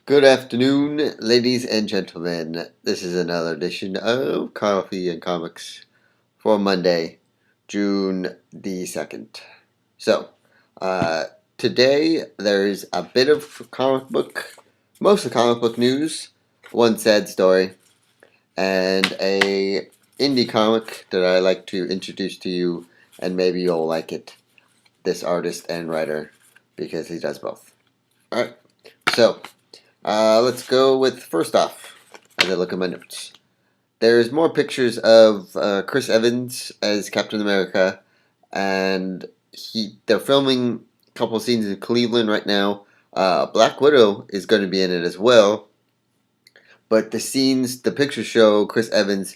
Good afternoon, ladies and gentlemen. This is another edition of Coffee and Comics for Monday, June the 2nd. So, uh, today there's a bit of most of comic book news, one sad story, and a indie comic that I like to introduce to you, and maybe you'll like it. This artist and writer, because he does both. Alright, so let's go with first off, as I look at my notes. There's more pictures of Chris Evans as Captain America, and they're filming a couple scenes in Cleveland right now. Black Widow is going to be in it as well, but the pictures show Chris Evans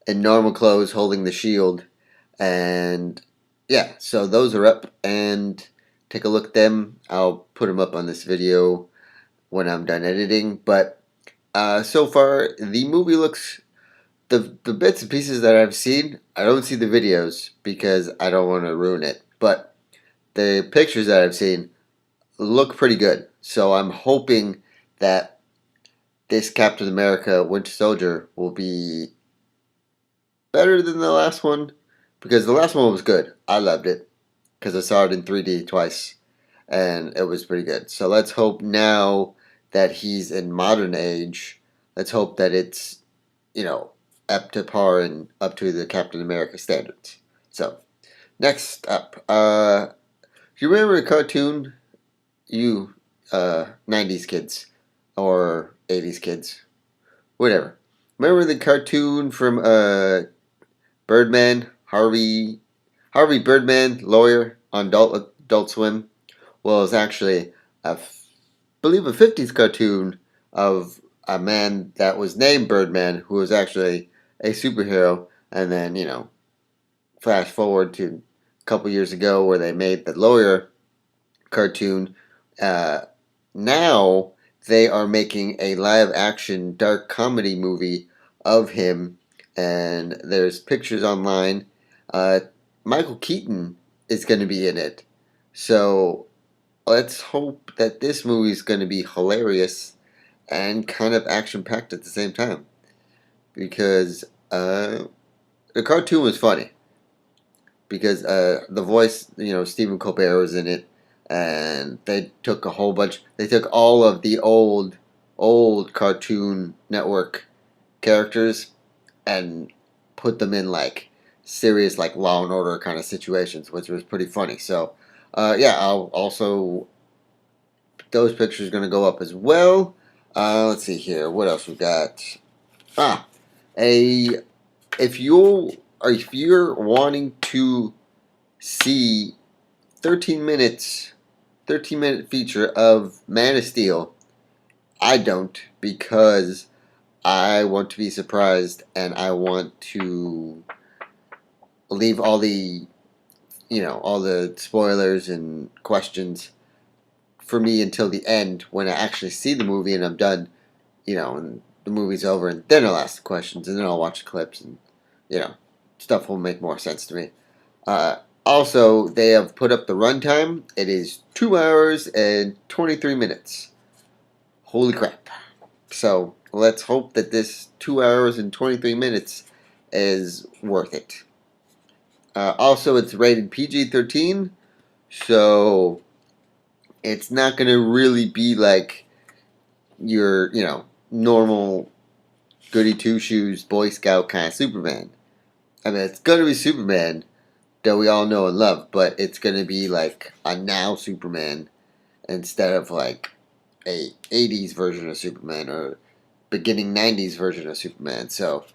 in normal clothes holding the shield, and yeah, so those are up, and take a look at them. I'll put them up on this video when I'm done editing, but so far the movie looks the bits and pieces that I've seen. I don't see the videos because I don't want to ruin it, but the pictures that I've seen look pretty good. So I'm hoping that this Captain America Winter Soldier will be better than the last one, because the last one was good. I loved it because I saw it in 3D twice, and it was pretty good. So let's hope now that he's in modern age, let's hope that it's, up to par and up to the Captain America standards. So, next up, you remember a cartoon, you 90s kids, or 80s kids, whatever. Remember the cartoon from Birdman, Harvey Birdman, lawyer on Adult Swim? Well, it's actually believe a 50s cartoon of a man that was named Birdman, who was actually a superhero, and then, flash forward to a couple years ago where they made the lawyer cartoon. Now they are making a live action dark comedy movie of him, and there's pictures online. Michael Keaton is going to be in it. So let's hope that this movie is going to be hilarious and kind of action packed at the same time, because the cartoon was funny, because the voice, Stephen Colbert was in it, and they took all of the old Cartoon Network characters and put them in like serious, like Law and Order kind of situations, which was pretty funny. So yeah, I'll also, those pictures are going to go up as well. Let's see here. What else we got? A if you're wanting to see 13-minute feature of Man of Steel, I don't, because I want to be surprised, and I want to leave all the spoilers and questions for me until the end, when I actually see the movie and I'm done, and the movie's over, and then I'll ask the questions, and then I'll watch the clips, and stuff will make more sense to me. Also, they have put up the runtime. It is 2 hours and 23 minutes. Holy crap. So let's hope that this 2 hours and 23 minutes is worth it. Also, it's rated PG-13, so it's not going to really be like your, normal goody two-shoes Boy Scout kind of Superman. I mean, it's going to be Superman that we all know and love, but it's going to be like a now Superman instead of like a 80s version of Superman or beginning 90s version of Superman. So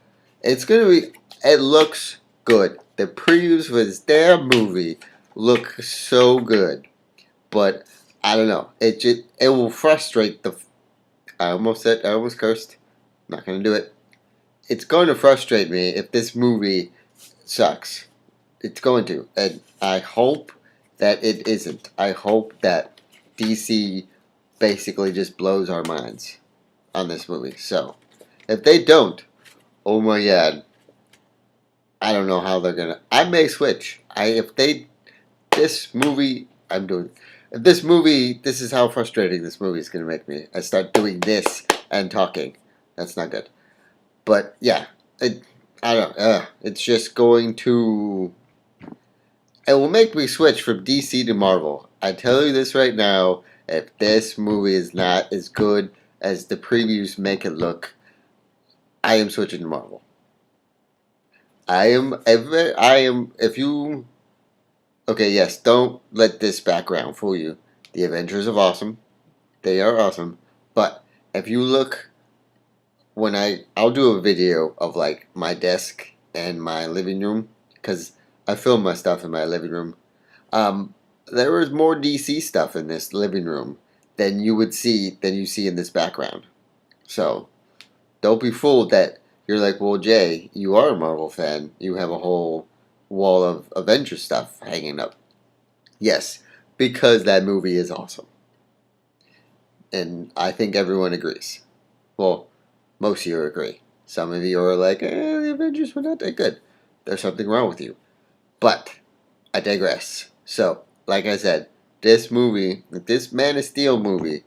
it's going to be, it looks good. The previews for this damn movie look so good, but I don't know. It will frustrate the. I almost cursed. I'm not gonna do it. It's going to frustrate me if this movie sucks. It's going to, and I hope that it isn't. I hope that DC basically just blows our minds on this movie. So if they don't, oh my god, I don't know how they're gonna. I may switch. This movie, I'm doing. If this movie, this is how frustrating this movie is going to make me. I start doing this and talking. That's not good. But yeah, I don't. It's just going to. It will make me switch from DC to Marvel. I tell you this right now. If this movie is not as good as the previews make it look, I am switching to Marvel. I am. I am. If you. Okay, yes. Don't let this background fool you. The Avengers are awesome. They are awesome. But if you look, I'll do a video of like my desk and my living room because I film my stuff in my living room. Um, there was more DC stuff in this living room than you see in this background. So don't be fooled that you're like, well, Jay, you are a Marvel fan. You have a whole wall of Avengers stuff hanging up. Yes, because that movie is awesome, and I think everyone agrees. Well, most of you agree. Some of you are like, the Avengers were not that good. There's something wrong with you. But I digress. So, like I said, this Man of Steel movie,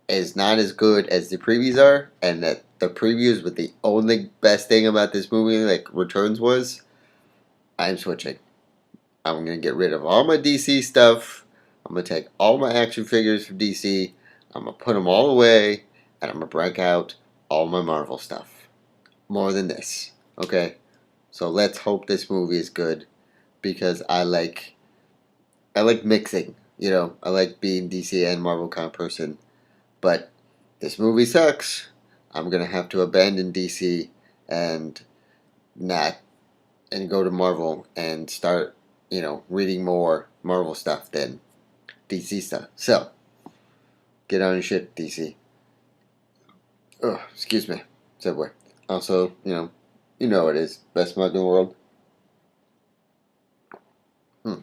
is not as good as the previews are, and that the previews were the only best thing about this movie, like Returns was. I'm switching. I'm gonna get rid of all my DC stuff. I'm gonna take all my action figures from DC. I'm gonna put them all away, and I'm gonna break out all my Marvel stuff. More than this, okay? So let's hope this movie is good, because I like mixing. You know, I like being DC and Marvel kind of person. But this movie sucks. I'm gonna have to abandon DC and not and go to Marvel and start, reading more Marvel stuff than DC stuff. So get on your shit, DC. Oh, excuse me, Subway. Also, you know it is best mug in the world. Hmm.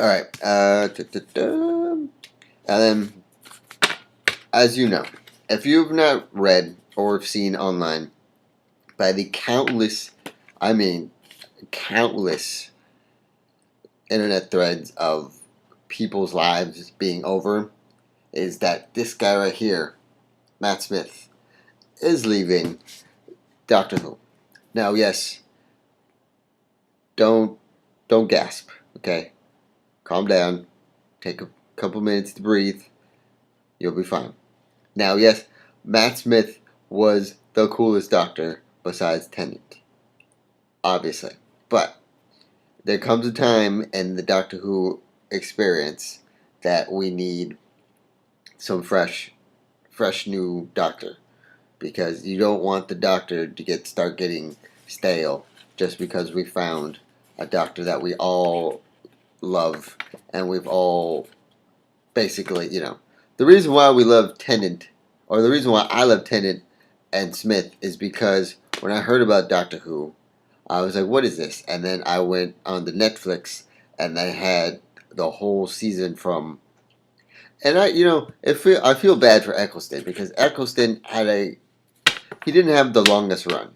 All right. And then, as you know, if you've not read or seen online by the I mean, countless internet threads of people's lives being over, is that this guy right here, Matt Smith, is leaving Doctor Who. Now, yes, don't gasp, okay? Calm down. Take a couple minutes to breathe. You'll be fine. Now, yes, Matt Smith was the coolest Doctor besides Tennant, obviously. But there comes a time in the Doctor Who experience that we need some fresh new Doctor, because you don't want the Doctor to start getting stale just because we found a Doctor that we all love and we've all basically, the reason why we love Tennant, or the reason why I love Tennant and Smith, is because when I heard about Doctor Who, I was like, what is this? And then I went on the Netflix and they had the whole season from. And I feel bad for Eccleston, because Eccleston he didn't have the longest run.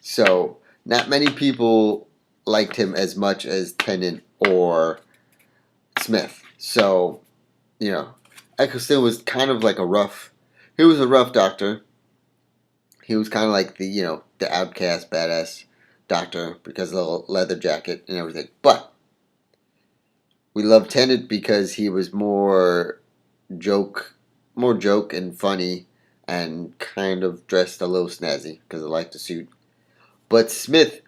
So not many people liked him as much as Tennant or Smith. So, Eccleston was kind of like he was a rough Doctor. He was kind of like the outcast, badass Doctor because of the leather jacket and everything. But we loved Tennant because he was more joke and funny, and kind of dressed a little snazzy because I liked the suit. But Smith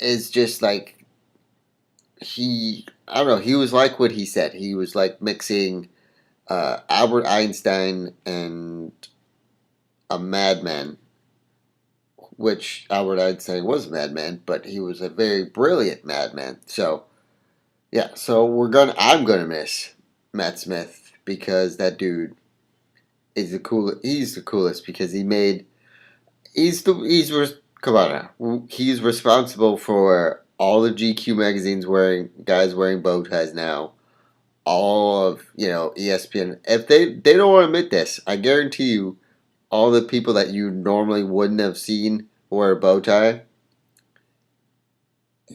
is just like I don't know. He was like what he said. He was like mixing Albert Einstein and a madman, which Albert Einstein was a madman, but he was a very brilliant madman. So yeah, I'm gonna miss Matt Smith, because that dude is the coolest. He's the coolest because come on now. He's responsible for all the GQ magazines guys wearing bow ties now. All of ESPN. If they don't want to admit this, I guarantee you, all the people that you normally wouldn't have seen wear a bow tie.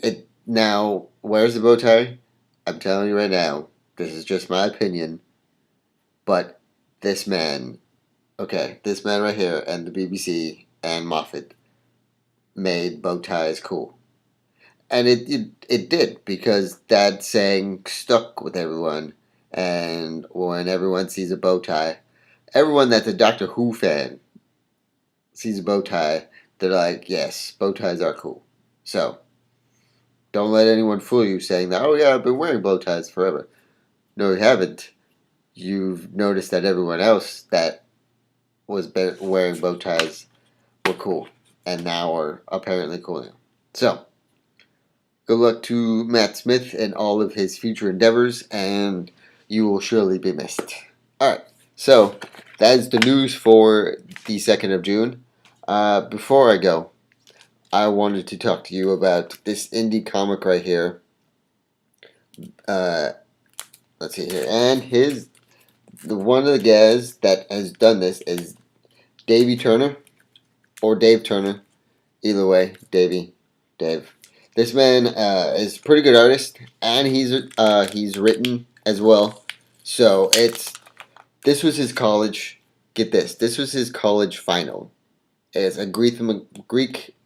It now, where's the bow tie? I'm telling you right now, This is just my opinion, but this man, okay, this man right here, and the BBC and Moffat made bow ties cool. And it did, because that saying stuck with everyone. And when everyone sees a bow tie, everyone that's a Doctor Who fan sees a bow tie, they're like, yes, bow ties are cool. So, don't let anyone fool you saying that, oh yeah, I've been wearing bow ties forever. No, you haven't. You've noticed that everyone else that was wearing bow ties were cool, and now are apparently cool now. So, good luck to Matt Smith and all of his future endeavors, and you will surely be missed. Alright, so that is the news for the 2nd of June. Before I go, I wanted to talk to you about this indie comic right here. Let's see here. And one of the guys that has done this is Davey Turner, or Dave Turner. Either way, Dave. This man is a pretty good artist, and he's written as well. So this was his college. Get this. This was his college final. It's a Greek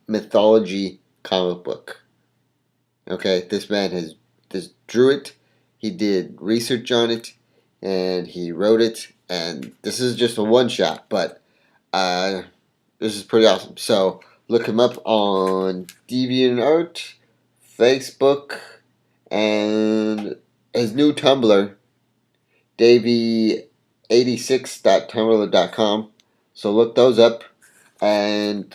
mythology comic book. Okay, this man has just drew it. He did research on it, and he wrote it. And this is just a one shot, but this is pretty awesome. So look him up on DeviantArt, Facebook, and his new Tumblr, davy86.tumblr.com. So look those up, and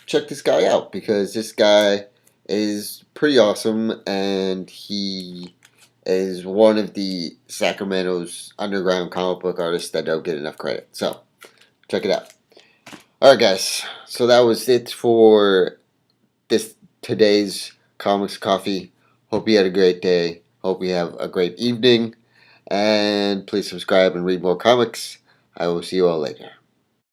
check this guy out, because this guy is pretty awesome, and he is one of the Sacramento's underground comic book artists that don't get enough credit. So check it out. Alright guys, so that was it for today's Comics Coffee. Hope you had a great day. Hope you have a great evening. And please subscribe and read more comics. I will see you all later.